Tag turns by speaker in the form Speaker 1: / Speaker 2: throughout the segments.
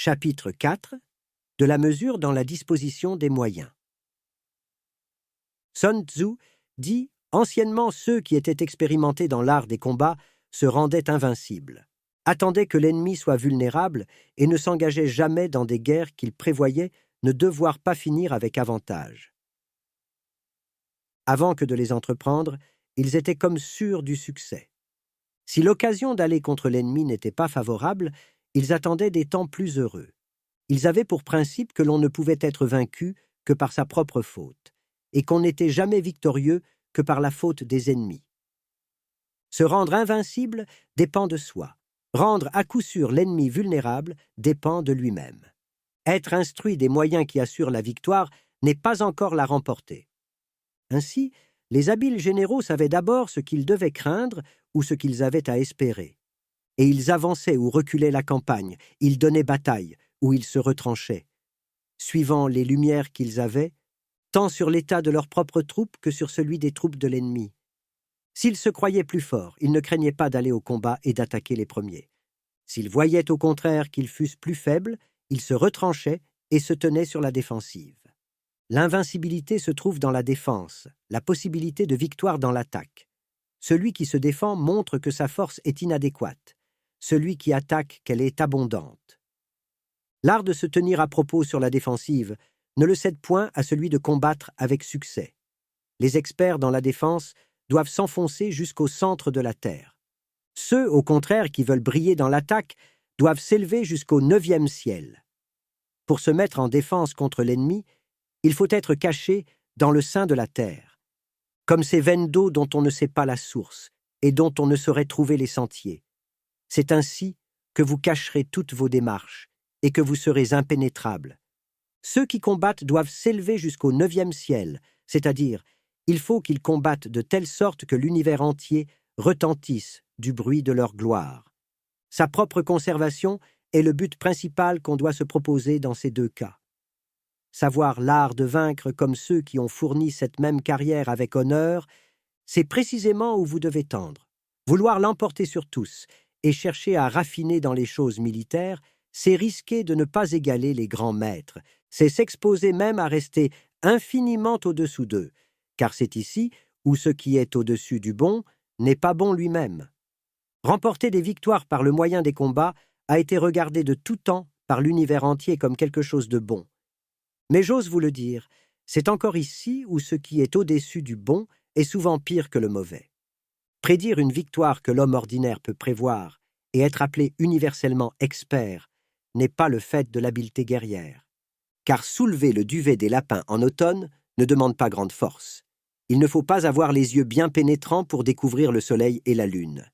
Speaker 1: Chapitre 4 de la mesure dans la disposition des moyens. Sun Tzu dit « Anciennement, ceux qui étaient expérimentés dans l'art des combats se rendaient invincibles, attendaient que l'ennemi soit vulnérable et ne s'engageaient jamais dans des guerres qu'ils prévoyaient ne devoir pas finir avec avantage. Avant que de les entreprendre, ils étaient comme sûrs du succès. Si l'occasion d'aller contre l'ennemi n'était pas favorable, ils attendaient des temps plus heureux. Ils avaient pour principe que l'on ne pouvait être vaincu que par sa propre faute, et qu'on n'était jamais victorieux que par la faute des ennemis. Se rendre invincible dépend de soi. Rendre à coup sûr l'ennemi vulnérable dépend de lui-même. Être instruit des moyens qui assurent la victoire n'est pas encore la remporter. Ainsi, les habiles généraux savaient d'abord ce qu'ils devaient craindre ou ce qu'ils avaient à espérer. Et ils avançaient ou reculaient la campagne, ils donnaient bataille ou ils se retranchaient, suivant les lumières qu'ils avaient, tant sur l'état de leurs propres troupes que sur celui des troupes de l'ennemi. S'ils se croyaient plus forts, ils ne craignaient pas d'aller au combat et d'attaquer les premiers. S'ils voyaient au contraire qu'ils fussent plus faibles, ils se retranchaient et se tenaient sur la défensive. L'invincibilité se trouve dans la défense, la possibilité de victoire dans l'attaque. Celui qui se défend montre que sa force est inadéquate, celui qui attaque qu'elle est abondante. L'art de se tenir à propos sur la défensive ne le cède point à celui de combattre avec succès. Les experts dans la défense doivent s'enfoncer jusqu'au centre de la terre. Ceux, au contraire, qui veulent briller dans l'attaque doivent s'élever jusqu'au 9e ciel. Pour se mettre en défense contre l'ennemi, il faut être caché dans le sein de la terre, comme ces veines d'eau dont on ne sait pas la source et dont on ne saurait trouver les sentiers. C'est ainsi que vous cacherez toutes vos démarches et que vous serez impénétrables. Ceux qui combattent doivent s'élever jusqu'au 9e ciel, c'est-à-dire, il faut qu'ils combattent de telle sorte que l'univers entier retentisse du bruit de leur gloire. Sa propre conservation est le but principal qu'on doit se proposer dans ces deux cas. Savoir l'art de vaincre comme ceux qui ont fourni cette même carrière avec honneur, c'est précisément où vous devez tendre. Vouloir l'emporter sur tous et chercher à raffiner dans les choses militaires, c'est risquer de ne pas égaler les grands maîtres, c'est s'exposer même à rester infiniment au-dessous d'eux, car c'est ici où ce qui est au-dessus du bon n'est pas bon lui-même. Remporter des victoires par le moyen des combats a été regardé de tout temps par l'univers entier comme quelque chose de bon. Mais j'ose vous le dire, c'est encore ici où ce qui est au-dessus du bon est souvent pire que le mauvais. Prédire une victoire que l'homme ordinaire peut prévoir et être appelé universellement expert n'est pas le fait de l'habileté guerrière. Car soulever le duvet des lapins en automne ne demande pas grande force. Il ne faut pas avoir les yeux bien pénétrants pour découvrir le soleil et la lune.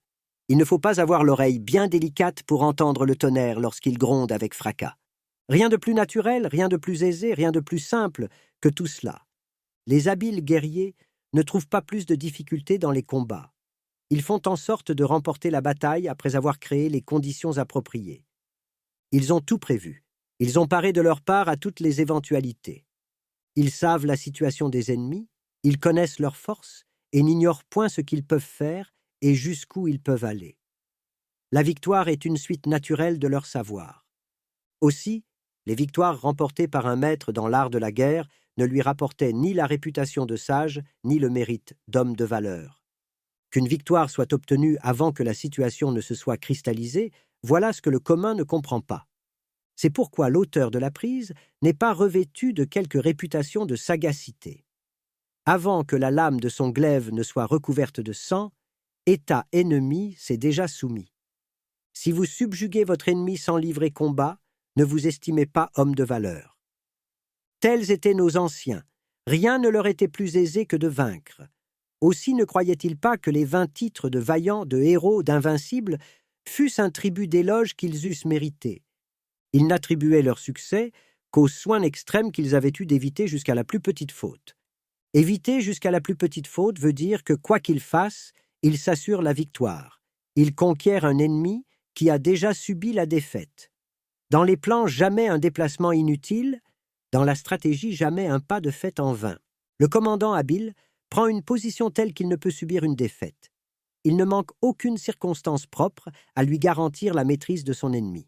Speaker 1: Il ne faut pas avoir l'oreille bien délicate pour entendre le tonnerre lorsqu'il gronde avec fracas. Rien de plus naturel, rien de plus aisé, rien de plus simple que tout cela. Les habiles guerriers ne trouvent pas plus de difficultés dans les combats. Ils font en sorte de remporter la bataille après avoir créé les conditions appropriées. Ils ont tout prévu. Ils ont paré de leur part à toutes les éventualités. Ils savent la situation des ennemis, ils connaissent leurs forces et n'ignorent point ce qu'ils peuvent faire et jusqu'où ils peuvent aller. La victoire est une suite naturelle de leur savoir. Aussi, les victoires remportées par un maître dans l'art de la guerre ne lui rapportaient ni la réputation de sage, ni le mérite d'homme de valeur. Qu'une victoire soit obtenue avant que la situation ne se soit cristallisée, voilà ce que le commun ne comprend pas. C'est pourquoi l'auteur de la prise n'est pas revêtu de quelque réputation de sagacité. Avant que la lame de son glaive ne soit recouverte de sang, état ennemi s'est déjà soumis. Si vous subjuguez votre ennemi sans livrer combat, ne vous estimez pas homme de valeur. Tels étaient nos anciens. Rien ne leur était plus aisé que de vaincre. Aussi ne croyaient-ils pas que les 20 titres de vaillants, de héros, d'invincibles fussent un tribut d'éloge qu'ils eussent mérité. Ils n'attribuaient leur succès qu'au soin extrême qu'ils avaient eu d'éviter jusqu'à la plus petite faute. Éviter jusqu'à la plus petite faute veut dire que, quoi qu'ils fassent, ils s'assurent la victoire. Ils conquièrent un ennemi qui a déjà subi la défaite. Dans les plans, jamais un déplacement inutile, dans la stratégie, jamais un pas de fait en vain. Le commandant habile prend une position telle qu'il ne peut subir une défaite. Il ne manque aucune circonstance propre à lui garantir la maîtrise de son ennemi.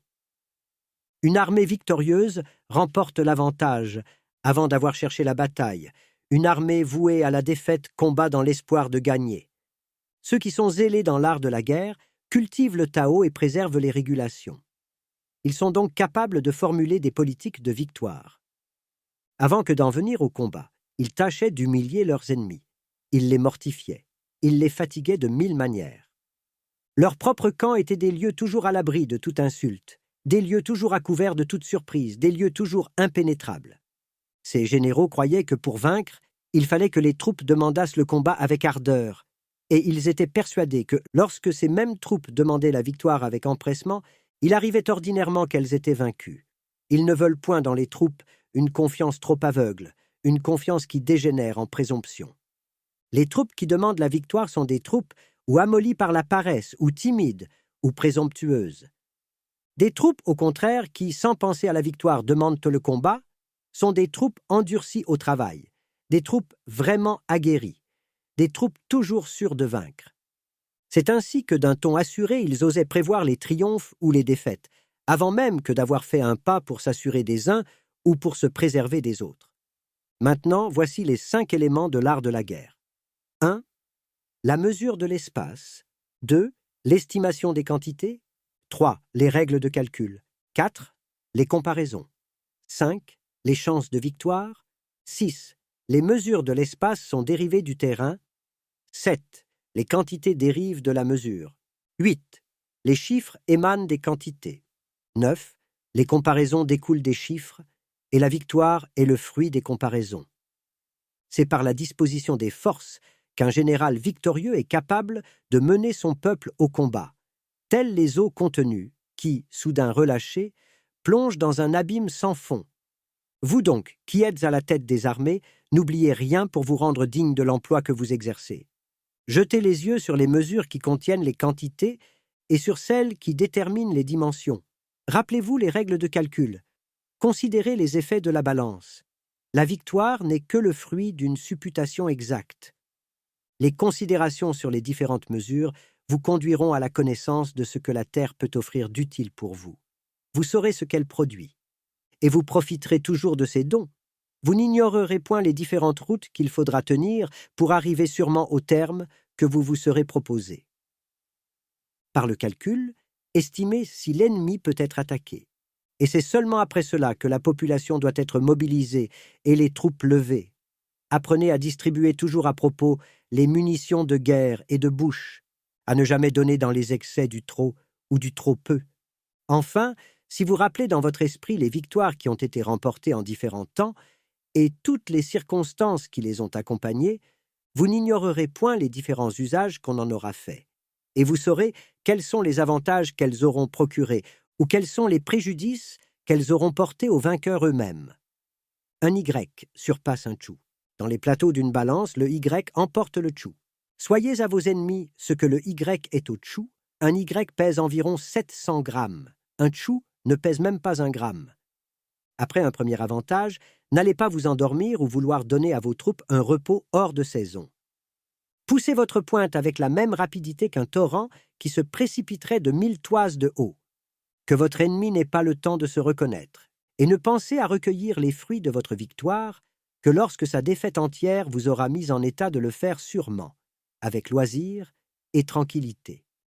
Speaker 1: Une armée victorieuse remporte l'avantage avant d'avoir cherché la bataille. Une armée vouée à la défaite combat dans l'espoir de gagner. Ceux qui sont zélés dans l'art de la guerre cultivent le Tao et préservent les régulations. Ils sont donc capables de formuler des politiques de victoire. Avant que d'en venir au combat, ils tâchaient d'humilier leurs ennemis. Ils les mortifiaient. Ils les fatiguaient de 1000 manières. Leur propre camp était des lieux toujours à l'abri de toute insulte, des lieux toujours à couvert de toute surprise, des lieux toujours impénétrables. Ces généraux croyaient que pour vaincre, il fallait que les troupes demandassent le combat avec ardeur, et ils étaient persuadés que, lorsque ces mêmes troupes demandaient la victoire avec empressement, il arrivait ordinairement qu'elles étaient vaincues. Ils ne veulent point dans les troupes une confiance trop aveugle, une confiance qui dégénère en présomption. Les troupes qui demandent la victoire sont des troupes ou amollies par la paresse, ou timides, ou présomptueuses. Des troupes, au contraire, qui, sans penser à la victoire, demandent le combat, sont des troupes endurcies au travail, des troupes vraiment aguerries, des troupes toujours sûres de vaincre. C'est ainsi que d'un ton assuré, ils osaient prévoir les triomphes ou les défaites, avant même que d'avoir fait un pas pour s'assurer des uns ou pour se préserver des autres. Maintenant, voici les 5 éléments de l'art de la guerre. 1. La mesure de l'espace. 2. L'estimation des quantités. 3. Les règles de calcul. 4. Les comparaisons. 5. Les chances de victoire. 6. Les mesures de l'espace sont dérivées du terrain. 7. Les quantités dérivent de la mesure. 8. Les chiffres émanent des quantités. 9. Les comparaisons découlent des chiffres, et la victoire est le fruit des comparaisons. C'est par la disposition des forces qu'un général victorieux est capable de mener son peuple au combat, tels les eaux contenues qui, soudain relâchées, plongent dans un abîme sans fond. Vous donc, qui êtes à la tête des armées, n'oubliez rien pour vous rendre digne de l'emploi que vous exercez. Jetez les yeux sur les mesures qui contiennent les quantités et sur celles qui déterminent les dimensions. Rappelez-vous les règles de calcul. Considérez les effets de la balance. La victoire n'est que le fruit d'une supputation exacte. Les considérations sur les différentes mesures vous conduiront à la connaissance de ce que la Terre peut offrir d'utile pour vous. Vous saurez ce qu'elle produit. Et vous profiterez toujours de ses dons. Vous n'ignorerez point les différentes routes qu'il faudra tenir pour arriver sûrement au terme que vous vous serez proposé. Par le calcul, estimez si l'ennemi peut être attaqué. Et c'est seulement après cela que la population doit être mobilisée et les troupes levées. Apprenez à distribuer toujours à propos les munitions de guerre et de bouche, à ne jamais donner dans les excès du trop ou du trop peu. Enfin, si vous rappelez dans votre esprit les victoires qui ont été remportées en différents temps et toutes les circonstances qui les ont accompagnées, vous n'ignorerez point les différents usages qu'on en aura faits, et vous saurez quels sont les avantages qu'elles auront procurés ou quels sont les préjudices qu'elles auront portés aux vainqueurs eux-mêmes. Un Y surpasse un Tchou. Dans les plateaux d'une balance, le Y emporte le Tchou. Soyez à vos ennemis ce que le Y est au Tchou. Un Y pèse environ 700 grammes. Un Tchou ne pèse même pas 1 gramme. Après un premier avantage, n'allez pas vous endormir ou vouloir donner à vos troupes un repos hors de saison. Poussez votre pointe avec la même rapidité qu'un torrent qui se précipiterait de 1000 toises de haut. Que votre ennemi n'ait pas le temps de se reconnaître, et ne pensez à recueillir les fruits de votre victoire que lorsque sa défaite entière vous aura mis en état de le faire sûrement, avec loisir et tranquillité.